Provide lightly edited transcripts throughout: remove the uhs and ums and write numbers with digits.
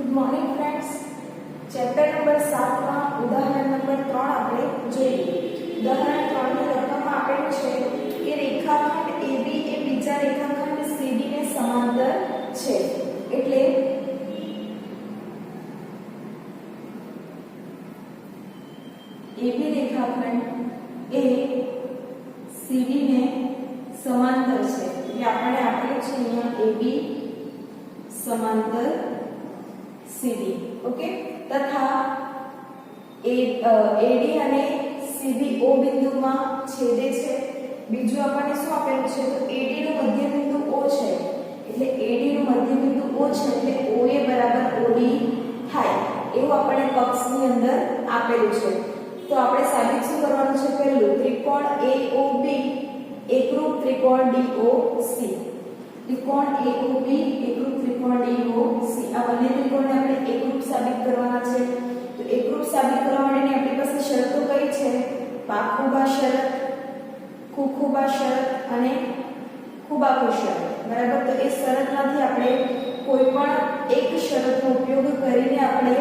Good morning friends. Chapter number 7 માં ઉદાહરણ number 3 આપણે જોઈએ. ઉદાહરણ 3 ની રકમમાં આપેલું છે કે રેખાખંડ AB એ બીજા રેખાખંડ CD ને સમાંતર છે. એટલે AB રેખાખંડ એ CD ને સમાંતર છે. એટલે આપણે આપેલું છે અહીંયા AB समांतर CD. ओके. तथा AD અને CD O બિંદુમાં છેદે છે. બીજું આપણને શું આપેલું છે તો AD નું મધ્ય બિંદુ O છે. એટલે AD નું મધ્ય બિંદુ O છે એટલે OA બરાબર OD થાય એવું આપણને પક્ષની અંદર આપેલું છે. તો આપણે સાબિત શું કરવાનું છે? પહેલું ત્રિકોણ AOB એકરૂપ ત્રિકોણ DOC. त्रिकोण AOB एकरूप त्रिकोण DOC આ બંને ત્રિકોણને આપણે એકરૂપ સાબિત કરવાના છે. તો એકરૂપ સાબિત કરવા માટેની આપણી પાસે શરતો કઈ છે? પાખુબા શરત, ખુખુબા શરત અને ખુબાકુ શરત. બરાબર. તો એ શરતમાંથી આપણે કોઈ પણ એક શરતનો ઉપયોગ કરીને આપણે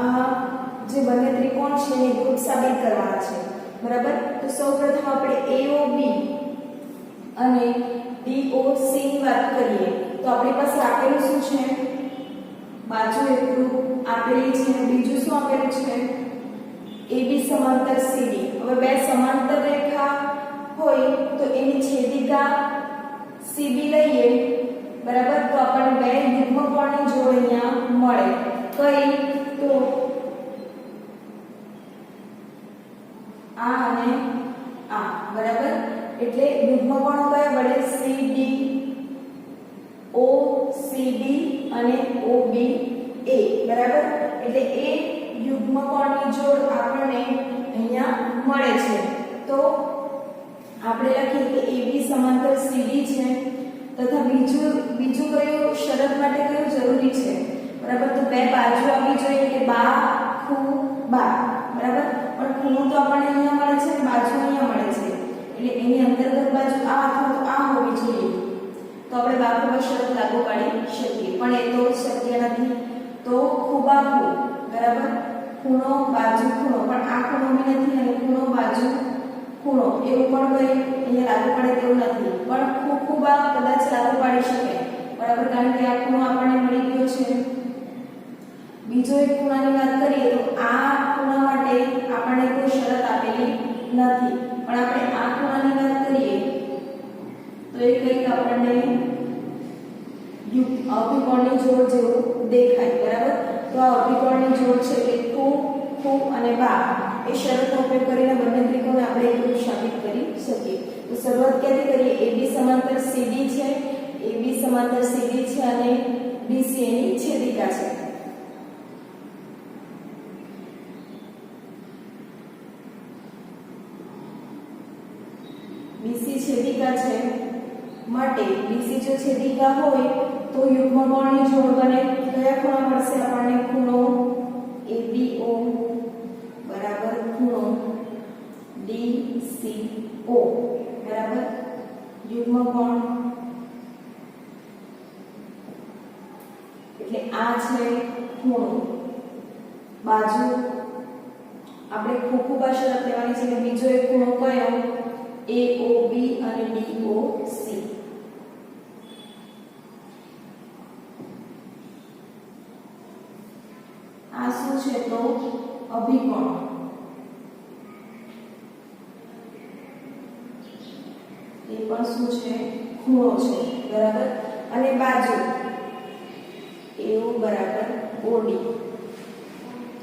આ જે બંને ત્રિકોણ છે એ એકરૂપ સાબિત કરવાના છે. બરાબર. તો સૌપ્રથમ આપણે AOB અને DOC ની વાત કરીએ તો આપણી પાસે આપેલું શું છે? બાજુ એકરૂપ આપેલી છે. બીજું શું આપેલું છે? AB સમાંતર CD. હવે બે સમાંતર રેખા હોય તો એની છેદિકા CB લઈએ. બરાબર. તો આપણને બે યુગ્મકોણની જોડ અહીંયા મળે. કઈ? તો આ અને આ. બરાબર. એટલે યુગ્મકોણો કયા બને? CD OCD અને OBA. બરાબર. એટલે એ યુગ્મકોણની જોડ આપણને અહીંયા મળે છે. તો આપણે લખીએ કે AB સમાંતર CD છે. તથા બીજું કયું શરત માટે કયું જરૂરી છે? બરાબર. તો બે બાજુ આપવી જોઈએ કે બા ખુ બા. બરાબર. પણ ખૂણો તો આપણને અહીંયા મળે છે અને બાજુ અહીંયા મળે છે. એટલે એની અંતર્ગત બાજુ આ અથવા તો આ હોવી જોઈએ. તો આપણે બાખુબા શરત લાગુ પાડી શકીએ. પણ એ તો શક્ય નથી. તો ખુબાખુ. બરાબર. ખૂણો બાજુ ખૂણો. પણ આ ખૂણો બી નથી અને ખૂણો બાજુ ખૂણો એવું પણ કઈ અહીંયા લાગુ પડે તેવું નથી. પણ ખુખુબા કદાચ લાગુ પાડી શકે. બરાબર. કારણ કે આ ખૂણો આપણને મળી ગયો છે. બીજો એક ખૂણાની વાત કરીએ તો આ ખૂણા માટે આપણને કોઈ શરત આપેલી નથી. પણ આપણે આ ખૂણાની વાત કરીએ તો એ કંઈક આપણને અભિકોણની જોડ જેવું દેખાય. બરાબર. તો આ અભિકોણની જોડ છે કે ખુ ખુ અને બા એ શરતનો ઉપયોગ કરીને બંને ત્રિકોણને આપણે એકરૂપ સાબિત કરી શકીએ. તો શરૂઆત ક્યાંથી કરીએ? AB સમાંતર CD છે. AB સમાંતર CD છે અને BC એની છેદિકા છે. BC છેદિકા છે માટે BC જો છેદિકા હોય તો યુગ્મકોણની જોડ બને. કયા ખૂણા મળશે આપણને? ખૂણો ABO બરાબર ખૂણો DCO. બરાબર. યુગ્મકોણ એટલે આ છે ખૂણો. બાજુ આપણે ખુખુબા શરત લેવાની છે કે બીજો એક ખૂણો કયો? AOB અને DOC. આ શું છે તો અભિકોણ. એ પણ શું છે? ખૂણો છે. બરાબર. અને બાજુ AO બરાબર OD.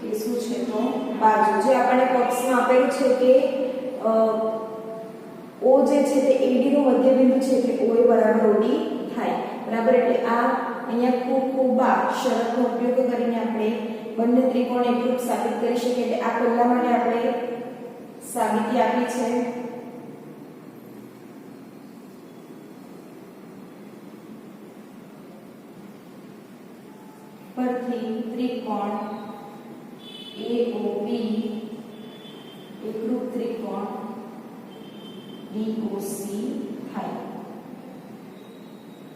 એ શું છે તો બાજુ. જે આપણને પક્ષમાં આપેલું છે કે O જે છે તે AD નું મધ્ય બિંદુ છે એટલે OA બરાબર OD થાય. બરાબર. એટલે આ અહીંયા ખુખુબા શરતનો ઉપયોગ કરીને આપણે બંને ત્રિકોણ એકરૂપ સાબિત કરી શકીએ. એટલે આ પહેલા માટે આપણે સાબિતી આપી છે. પરથી ત્રિકોણ AOB એકરૂપ ત્રિકોણ DOC થાય.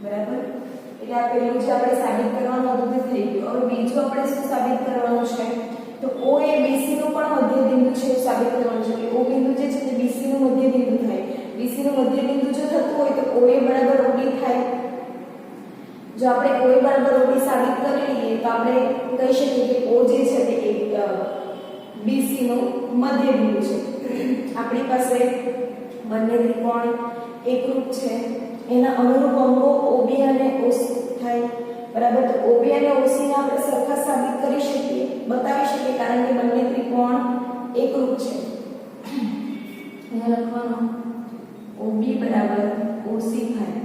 બરાબર. એટલે આ પહેલું જે આપણે સાબિત કરવાનું હતું તે થઈ ગયું. હવે બીજું આપણે શું સાબિત કરવાનું છે તો O એ BC નું પણ મધ્ય બિંદુ છે એવું સાબિત કરવાનું છે કે O બિંદુ જે છે તે BC નું મધ્ય બિંદુ થાય. BC નું મધ્ય બિંદુ જો થતું હોય તો OA બરાબર OD થાય. જો આપણે OA બરાબર OD સાબિત કરી લઈએ તો આપણે કહી શકીએ કે O જે છે તે BC નું મધ્ય બિંદુ છે. આપણી પાસે બંને ત્રિકોણ એકરૂપ છે, એના અનુરૂપ અંગો OB અને OC થાય. બરાબર, તો OB અને OC ને આપણે સરખા સાબિત કરી શકીએ, બતાવી શકીએ, કારણ કે બંને ત્રિકોણ એકરૂપ છે. અહીંયા લખવાનું OB બરાબર OC થાય,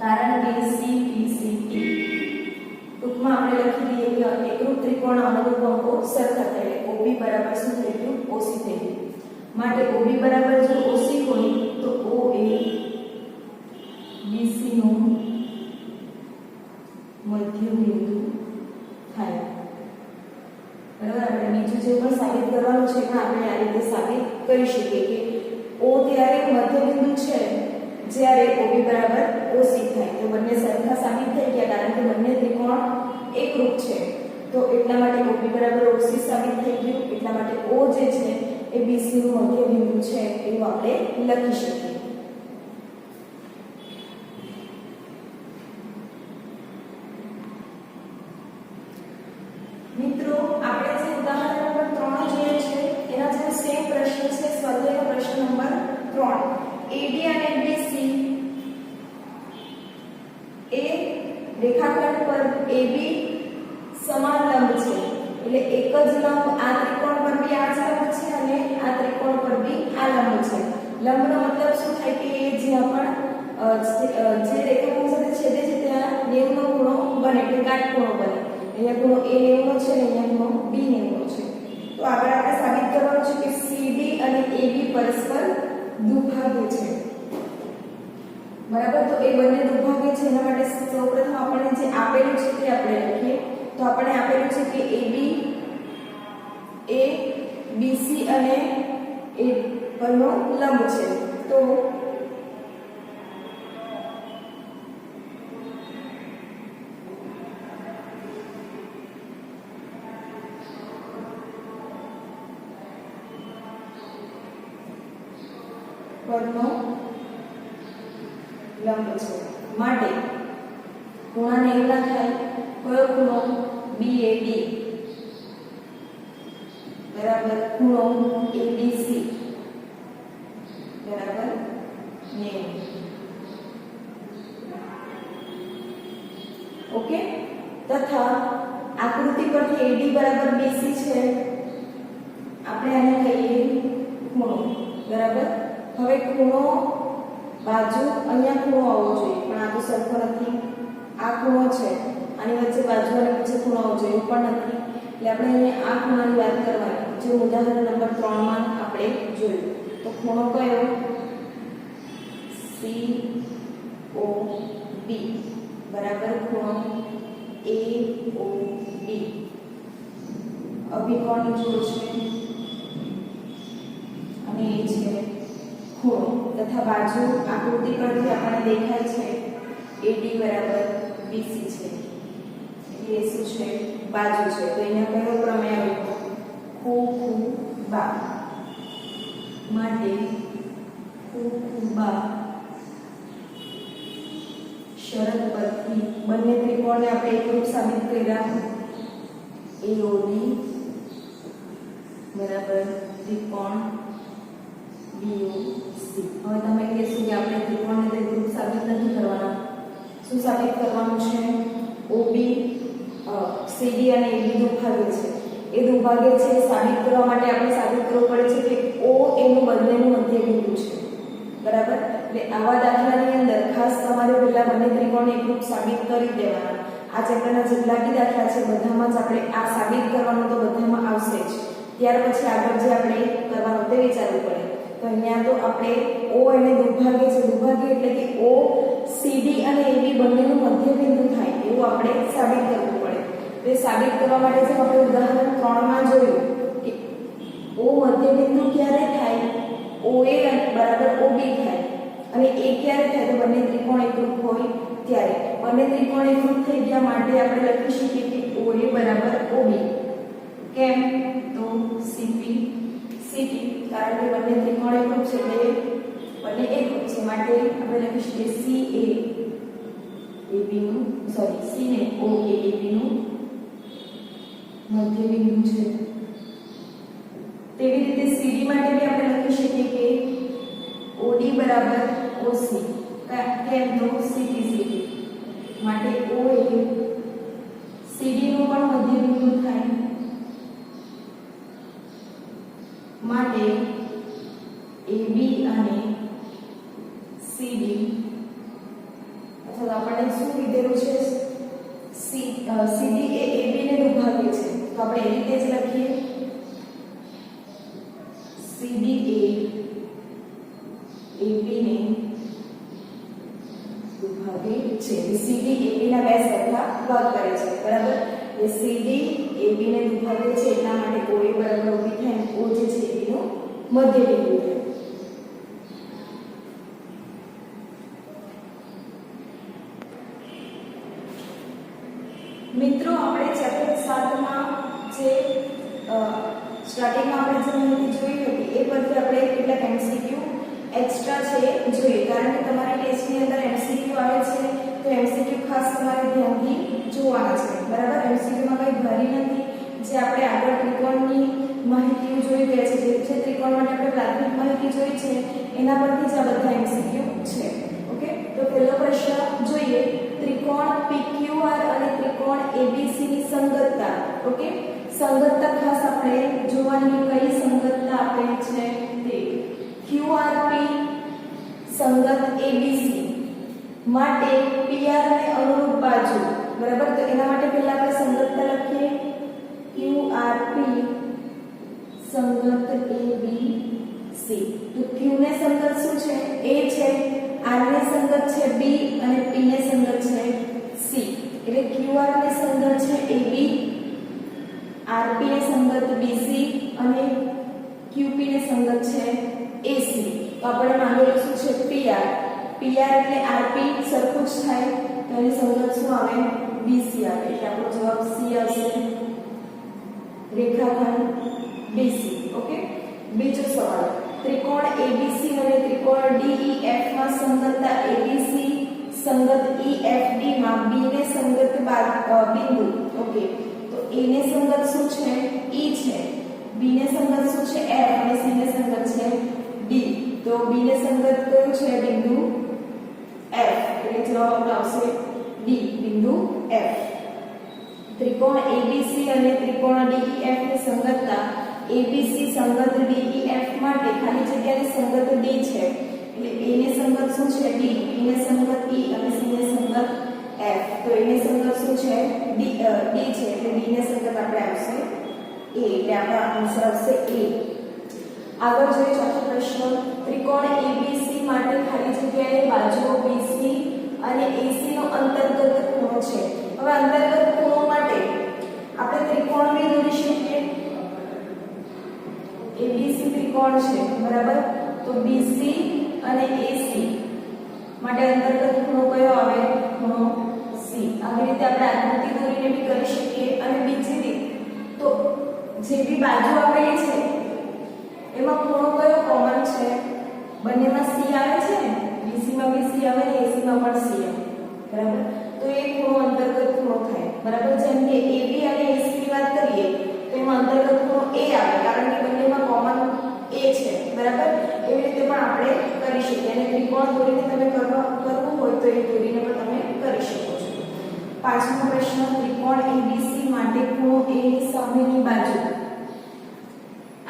કારણ કે CPCT ટૂંકમાં આપણે લખી દઈએ કે એકરૂપ ત્રિકોણ અનુરૂપ અંગો સરખા થાય. OB બરાબર શું થઈ ગયું? OC થઈ ગયું. માટે OB બરાબર જો OC હોય તો OA BC નું મધ્ય બિંદુ થાય. બરાબર, આપણે બીજું જે પણ સાબિત કરવાનું છે પણ આપણે આ રીતે સાબિત કરી શકીએ કે O ત્યારે મધ્ય બિંદુ છે જ્યારે OB બરાબર OC થાય. તો બંને સરખા સાબિત થઈ ગયા કારણ કે બંને ત્રિકોણ એકરૂપ છે. તો એટલા માટે OB બરાબર OC સાબિત થઈ ગયું. એટલા માટે O જે છે એ BC નું મધ્ય બિંદુ છે એવું આપણે લખી શકીએ. મિત્રો, આપણે જે ઉદાહરણ નંબર 3 જોઈએ છે એના જેવો સેમ પ્રશ્ન છે સ્વાધ્યાયનો પ્રશ્ન નંબર 3. AD અને BC એ રેખાખંડ પર AB સમાન લંબ છે. એટલે એક જ લંબ આ ત્રિકોણ પર બી આ જ લંબ છે અને આ ત્રિકોણ પર બી આ લંબ છે. લંબનો મતલબ શું થાય કે એ જ્યાં પણ જે રેખાખંડ સાથે છેદે છે ત્યાં 90 નો ખૂણો બને, એટલે કાટખૂણો બને. અહીંયા ખૂણો A 90 નો છે અને અહીંયા ખૂણો B 90 નો છે. તો આગળ આપણે સાબિત કરવાનું છે કે CD અને AB પરસ્પર દુભાગ્ય છે. બરાબર, તો એ બંને દુભાગ્ય છે. એના માટે સૌપ્રથમ આપણે જે આપેલું છે તે આપણે લખીએ. તો આપણે આપેલું છે કે AB એ BC અને A પરનો લંબ છે. તો પરનો લંબ છે માટે ખૂણા 90 ના થાય. કયો ખૂણો? BAD બરાબર ખૂણો ABC બરાબર 90. ઓકે, તથા આકૃતિ પરથી AD બરાબર BC છે, આપણે આને કહીએ ખૂણો. બરાબર, હવે ખૂણો બાજુ અહીંયા ખૂણો આવવો જોઈએ પણ આ તો સરખો નથી. આ ખૂણો છે, આની વચ્ચે બાજુ અને વચ્ચે ખૂણો આવવો જોઈએ પણ નથી. એટલે આપણે અહીંયા આ ખૂણાની વાત કરવાની જે ઉદાહરણ નંબર 3 માં આપણે જોયું. તો ખૂણો કયો? COB બરાબર ખૂણો AOB. અભિકોણની જોડ છે અને એ છે ખૂણો, તથા બાજુ આકૃતિ પરથી આપણને દેખાય છે AD બરાબર BC છે. એટલે એ શું છે? બાજુ છે. તો અહીંયા કયો પ્રમેય આવ્યો? ખૂબા માટે ખૂબા શરત પરથી બંને ત્રિકોણને આપણે એકરૂપ સાબિત કર્યા. AOD બરાબર ત્રિકોણ BOC. હવે તમે કહેશો કે આપણે ત્રિકોણને એકરૂપ સાબિત નથી કરવાના. શું સાબિત કરવાનું છે? OB CD અને AB દુભાગ્ય છે. એ દુભાગ્ય છે સાબિત કરવા માટે આપણે સાબિત કરવું પડે છે કે O એનું બંનેનું મધ્ય બિંદુ છે. બરાબર, એટલે આવા દાખલાની અંદર ખાસ તમારે પહેલા બંને ત્રિકોણને એકરૂપ સાબિત કરી દેવાના. આ ચેપ્ટરના જેટલા બી દાખલા છે બધામાં જ આપણે આ સાબિત કરવાનું તો બધામાં આવશે જ. ત્યાર પછી આગળ જે આપણે કરવાનું તે વિચારવું પડે. તો અહીંયા તો આપણે O અને દુભાગ્ય છે. દુભાગ્ય એટલે કે O CD અને AB બંનેનું મધ્ય બિંદુ થાય એવું આપણે સાબિત કરવું પડે. તો એ સાબિત કરવા માટે જે આપણે ઉદાહરણ 3 માં જોયું કે O મધ્ય બિંદુ ક્યારે થાય? OA બરાબર OB થાય. અને એ ક્યારે થાય? તો બંને ત્રિકોણ એકરૂપ હોય ત્યારે બંને ત્રિકોણ એકરૂપ થઈ ગયા માટે આપણે લખી શકીએ કે OA બરાબર OB. કેમ? તો CP CT, કારણ કે બંને ત્રિકોણ એકરૂપ છે એટલે બંને એકરૂપ છે માટે આપણે લખી શકીએ CA AB નું C ને OA AB નું મધ્ય બિંદુ છે. તેવી રીતે CD માટે બી આપણે લખી શકીએ કે OD બરાબર OC. કેમ? તો CT CT માટે OA CD નું પણ મધ્ય બિંદુ થાય માટે AB અને CD અથવા આપણે શું કીધેલું છે CD એ AB ને દુભાગે છે તો આપણે એ રીતે જ લખીએ CD એ AB ને દુભાગે છે. CD AB ના બે સરખા ભાગ કરે છે બરાબર. એ CD AB ને દુભાગે છે એટલા માટે OA બરાબર OB થાય O જે છે AB નું મધ્ય બિંદુ છે. મિત્રો આપણે ચેપ્ટર 7 માં જે સ્ટાર્ટિંગમાં આપણે જે માહિતી જોઈ હતી એ પરથી આપણે કેટલાક MCQ એક્સ્ટ્રા છે જોઈએ, કારણ કે તમારી ટેસ્ટની અંદર MCQ આવે છે તો MCQ ખાસ તમારે ધ્યાનથી જોવાના છે બરાબર. MCQ માં કંઈ ભારી નથી. જે આપણે આગળ ત્રિકોણની માહિતી જોઈ ગયા છે, જે ત્રિકોણ માટે આપણે પ્રાથમિક માહિતી જોઈ છે એના પરથી જ આ બધા MCQ છે. ઓકે, તો પહેલો પ્રશ્ન જોઈએ. ત્રિકોણ PQR અને ત્રિકોણ ABC ની સંગતતા. ઓકે, સંગતતા ખાસ આપણે જોવાની કઈ સંગતતા આપેલી છે તે QRP સંગત ABC માટે PR ને અનુરૂપ બાજુ બરાબર. તો એના માટે પહેલા આપણે સંગતતા લખીએ QRP સંગત ABC. તો Q ને સંગત શું છે? A છે, R ને સંગત છે B અને P ને સંગત છે C. એટલે QR ને સંગત છે AB, RP ને સંગત BC અને QP ને સંગત છે AC. તો આપણે માંગેલું શું છે? PR. PR એટલે RP સરખું જ થાય તો એની સંગત શું આવે? BC આવે. એટલે આપણો જવાબ C આવશે, રેખાખંડ BC. ઓકે, બીજો સવાલ. ત્રિકોણ ABC અને ત્રિકોણ DEF માં સંગતતા ABC સંગત EFD માં B ને સંગત બિંદુ. ઓકે, તો A ને સંગત શું છે? E છે, B ને સંગત શું છે? F અને C ને સંગત છે D. તો B ને સંગત કયું છે? બિંદુ F. એટલે જવાબ આપણો આવશે D, બિંદુ F. ત્રિકોણ ABC અને ત્રિકોણ DEF ની સંગતતા ABC સંગત DEF માટે ખાલી જગ્યાની સંગત D છે. એટલે A ને સંગત શું છે? D, B ને સંગત E અને C ને સંગત F. તો A ને સંગત શું છે? D છે. એટલે D ને સંગત આપણે આવશે A. એટલે આપણો આન્સર આવશે A. આગળ જોઈએ ચોથો પ્રશ્ન. ત્રિકોણ ABC માટે ખાલી જગ્યાએ બાજુઓ BC અને AC નો અંતર્ગત ખૂણો છે. હવે અંતર્ગત ખૂણો માટે આપણે ત્રિકોણ બી દોરી શકીએ. ABC ત્રિકોણ છે બરાબર. તો BC અને AC માટે અંતર્ગત ખૂણો કયો આવે? ખૂણો C. આવી રીતે આપણે આકૃતિ દોરીને બી કરી શકીએ. અને બીજી રીત તો જે બી બાજુ આપેલી છે એમાં ખૂણો કયો કોમન છે? બંનેમાં C આવે છે ને, BC માં બી C આવે ને AC માં પણ C આવે બરાબર. તો એ ખૂણો અંતર્ગત ખૂણો થાય બરાબર. જેમ કે AB અને AC ની વાત કરીએ તો એમાં અંતર્ગત ખૂણો A આવે કારણ કે બંનેમાં કોમન A છે બરાબર. એવી રીતે પણ આપણે કરી શકીએ. અને ત્રિકોણ દોરીને તમે કરવું હોય તો એ દોરીને પણ તમે કરી શકો છો. પાંચમો પ્રશ્ન. ત્રિકોણ ABC માટે ખૂણો A ની સામેની બાજુ.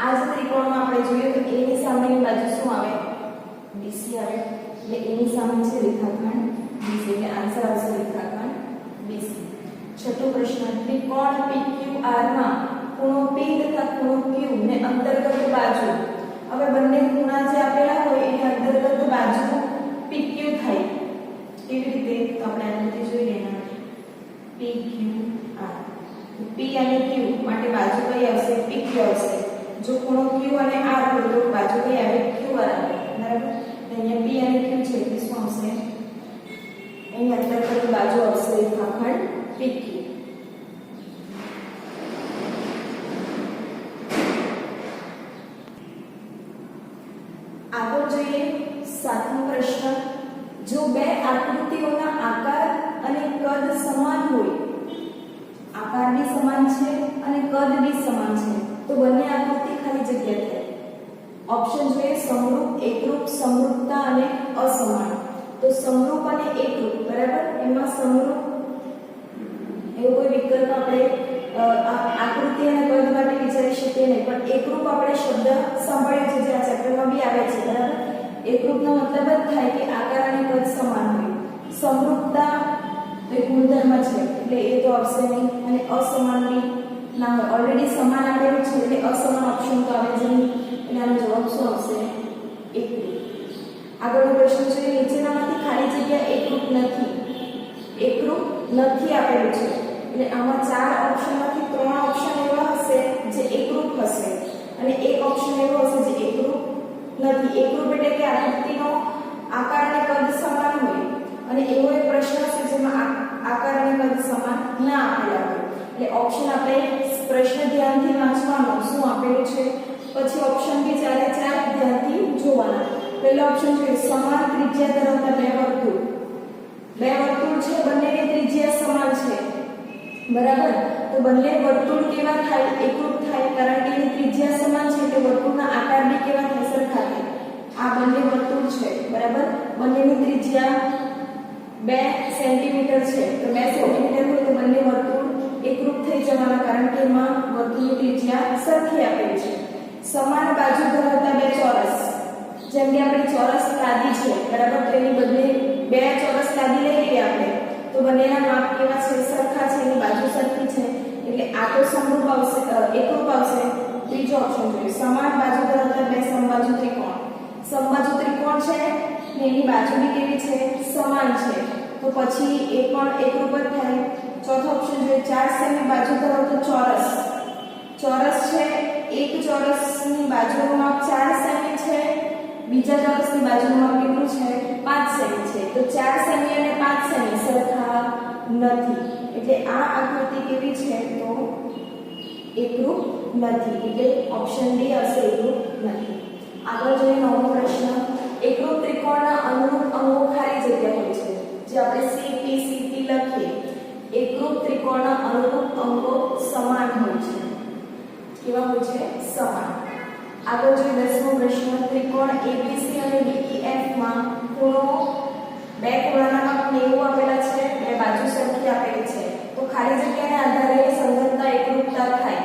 આ જ ત્રિકોણમાં આપણે જોઈએ તો A ની સામેની બાજુ શું આવે? BC આવે. એટલે A ની સામે છે રેખાખંડ BC. એટલે આન્સર આવશે રેખાખંડ BC. છઠ્ઠો પ્રશ્ન. ત્રિકોણ PQR માં ખૂણો P તથા ખૂણો Q ને અંતર્ગત બાજુ. હવે બંને ખૂણા જે આપેલા હોય એની અંતર્ગત બાજુ PQ થાય. કેવી રીતે? તો આપણે આકૃતિ જોઈએ એના PQR. P અને Q માટે બાજુ કઈ આવશે? PQ આવશે. જો ખૂણો Q અને R હોય તો બાજુ કઈ આવે? QR આવે બરાબર. અહીંયા P અને Q છે એટલે શું આવશે? અહીં અંતર્ગત વર્ગખંડ PQ. આગળ જોઈએ 7મો પ્રશ્ન. જો બે આકૃતિઓના આકાર અને કદ સમાન હોય, આકાર બી સમાન છે અને કદ બી સમાન છે, તો બંને આકૃતિ ખાલી જગ્યા થાય. ઓપ્શન જોઈએ સમરૂપ, એકરૂપ, સમરૂપતા અને અસમાન. તો સમરૂપ અને એકરૂપ, બરાબર. એમાં સમરૂપ એવો કોઈ વિકલ્પ આપણે આકૃતિ અને કદ માટે વિચારી શકીએ નહીં, પણ એકરૂપ આપણે શબ્દ સાંભળ્યો છે જે આ ચેપ્ટરમાં બી આવે છે, બરાબર. એકરૂપનો મતલબ જ થાય કે આકાર અને કદ સમાન હોય. સમરૂપતા એક ગુણધર્મ છે એટલે એ તો આવશે નહીં, અને અસમાન બી ના હોય. ઓલરેડી સમાન આપેલું છે એટલે અસમાન ઓપ્શન તો આવે જ નહીં, એટલે આનો જવાબ શું આવશે? એકરૂપ. આગળનો પ્રશ્ન છે નીચેનામાંથી ખાલી જગ્યા એકરૂપ નથી. એકરૂપ નથી આપેલું છે એટલે આમાં 4 ઓપ્શનમાંથી 3 ઓપ્શન એવા હશે જે એકરૂપ હશે અને એક ઓપ્શન એવો હશે જે એકરૂપ નથી. એકરૂપ એટલે કે આકૃતિનો આકાર અને કદ સમાન હોય અને એવો એક પ્રશ્ન છે જેમાં આકાર અને કદ સમાન ના આપેલા હોય. એટલે ઓપ્શન આપણે પ્રશ્ન ધ્યાનથી વાંચવાનો શું આપેલું છે, પછી ઓપ્શન બી 4 ધ્યાનથી જોવાના. પહેલો ઓપ્શન છે સમાન ત્રિજ્યા ધરાવતા બે વર્તુળ. બે વર્તુળ છે, બંનેની ત્રિજ્યા સમાન છે, બરાબર. તો બંને વર્તુળ કેવા થાય? એકરૂપ થાય, કારણ કે એની ત્રિજ્યા સમાન છે એટલે વર્તુળના આકાર બી કેવા થાય? સરખા થાય. આ બંને વર્તુળ છે, બરાબર. બંનેની ત્રિજ્યા 2 સેન્ટીમીટર છે, તો 2 સેન્ટીમીટર હોય તો બંને વર્તુળ એકરૂપ થઈ જવાના, કારણ કે એમાં વર્તુળની ત્રિજ્યા સરખી આપેલી છે. સમાન બાજુ ધરાવતા બે ચોરસ. જેમ કે આપણે ચોરસ લાદી છે, બરાબર. તો એની બદલે બે ચોરસ લાદી લઈ લઈએ આપણે, તો બંનેના માપ કેવા છે? સરખા છે, એની બાજુ સરખી છે, એટલે આ તો સમરૂપ આવશે, એકરૂપ આવશે. ત્રીજો ઓપ્શન જોઈએ સમાન બાજુ ધરાવતા બે સમબાજુ ત્રિકોણ. સમબાજુ ત્રિકોણ છે ને એની બાજુ બી કેવી છે? સમાન છે, તો પછી એ પણ એકરૂપ જ થાય. ચોથો ઓપ્શન જોઈએ 4 સેમી બાજુ ધરાવતો ચોરસ. ચોરસ છે, એક ચોરસની બાજુનું માપ 4 સેમી છે, બીજા ચોરસની બાજુનું માપ કેટલું છે? 5 સેમી છે. તો 4 સેમી અને 5 સેમી સરખા નથી, એટલે આ આકૃતિ કેવી છે? તો એકરૂપ નથી, એટલે ઓપ્શન ડી આવશે, એકરૂપ નથી. આગળ જોઈએ 9મો પ્રશ્ન. એકરૂપ ત્રિકોણના અનુરૂપ અંગો ખાલી જગ્યા હોય છે, જે આપણે CPCT લખીએ. એકરૂપ ત્રિકોણના અનુરૂપ અંગો સમાન હોય છે. કેવા હોય છે? સમાન. આગળ જોઈએ 10મો પ્રશ્ન. ત્રિકોણ ABC અને DEF માં ખૂણો, બે ખૂણાના માપ 90 આપેલા છે, બે બાજુ સરખી આપેલી છે, તો ખાલી જગ્યાના આધારે સંગતતા એકરૂપતા થાય.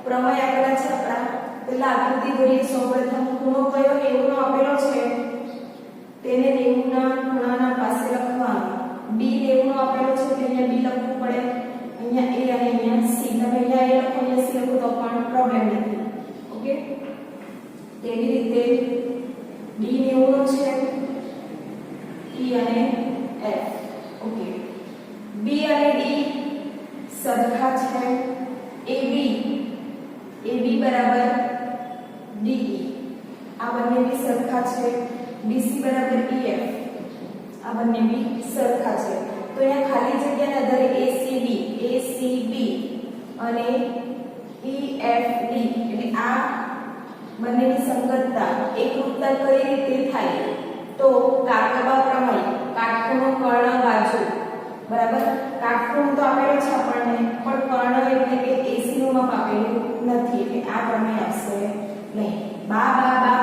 પ્રમેય આપેલા છે આપણા. પહેલા આકૃતિ દોરીએ. સૌપ્રથમ ખૂણો કયો 90 નો આપેલો છે તેને 90 ના ખૂણાના પાસે લખવાનો. D 90 નો આપેલો છે એટલે અહીંયા B લખવું પડે, અહીંયા A અને અહીંયા C. તમે અહીંયા A લખો, અહીંયા C લખો તો પણ પ્રોબ્લેમ નથી. ઓકે, તેવી રીતે D 90 નો છે, E અને F. ઓકે, B અને D સરખા છે. AB બરાબર DE, આ બંને બી સરખા છે. BC બરાબર EF, આ બંને બી સરખા છે. તો અહીંયા ખાલી જગ્યાના આધારે ACB અને EFD, એટલે આ બંનેની સંગતતા એકરૂપતા કઈ રીતે થાય? તો કાકબા પ્રમેય, કાટખૂણો કર્ણ બાજુ, બરાબર. કાટખૂણો તો આપેલો છે આપણને, પણ કર્ણ એટલે કે AC નું માપ આપેલું નથી, એટલે આ પ્રમેય આવશે નહીં. બા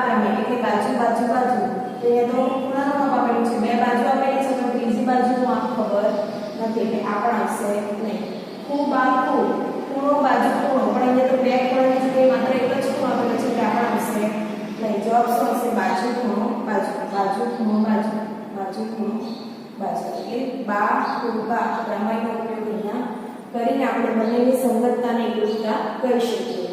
પ્રમેય એટલે બાજુ, તો અહીંયા તો ખૂણાનું માપ આપેલું છે, બે બાજુ આપેલી છે પણ ત્રીજી બાજુનું માપ ખબર નથી, એટલે આ પણ આવશે નહીં. ખૂણો બાજુ ખૂણો, પણ અહીંયા તો બે ખૂણાની જગ્યાએ માત્ર એક જ ખૂણો આપેલો છે, એટલે આ પણ આવશે નહીં. જવાબ શું આવશે? બાજુ ખૂણો બાજુ, બાજુ ખૂણો બાજુ, બાજુ ખૂણો બાજુ. એટલે બા પ્રમેયનો ઉપયોગ અહીંયા કરીને આપણે બંનેની સંગતતાને એકરૂપતા કરી શકીએ.